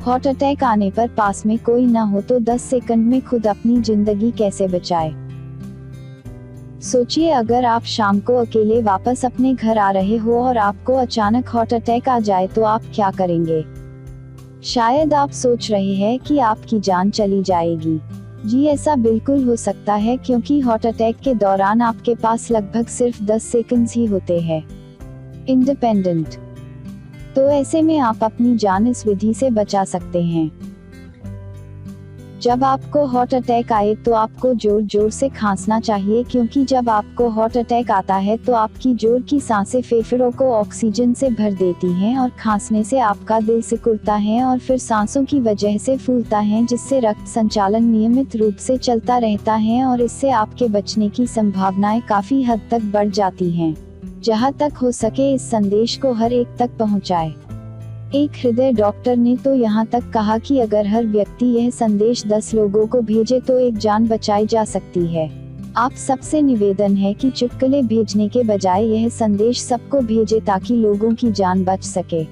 Heart attack आने पर पास में कोई ना हो तो 10 सेकंड में खुद अपनी जिंदगी कैसे बचाए। सोचिए, अगर आप शाम को अकेले वापस अपने घर आ रहे हो और आपको अचानक हार्ट अटैक आ जाए तो आप क्या करेंगे। शायद आप सोच रहे हैं कि आपकी जान चली जाएगी। जी, ऐसा बिल्कुल हो सकता है, क्योंकि हार्ट अटैक के दौरान आपके पास लगभग सिर्फ 10 सेकंड्स ही होते हैं। इंडिपेंडेंट। तो ऐसे में आप अपनी जान इस विधि से बचा सकते हैं। जब आपको हार्ट अटैक आए तो आपको जोर जोर से खांसना चाहिए, क्योंकि जब आपको हार्ट अटैक आता है तो आपकी जोर की सांसें फेफड़ों को ऑक्सीजन से भर देती हैं और खांसने से आपका दिल सिकुड़ता है और फिर सांसों की वजह से फूलता है, जिससे रक्त संचालन नियमित रूप से चलता रहता है और इससे आपके बचने की संभावनाएं काफी हद तक बढ़ जाती हैं। जहां तक हो सके इस संदेश को हर एक तक पहुंचाएं। एक हृदय डॉक्टर ने तो यहाँ तक कहा कि अगर हर व्यक्ति यह संदेश 10 लोगों को भेजे तो एक जान बचाई जा सकती है। आप सबसे निवेदन है कि चुटकुले भेजने के बजाय यह संदेश सबको भेजे ताकि लोगों की जान बच सके।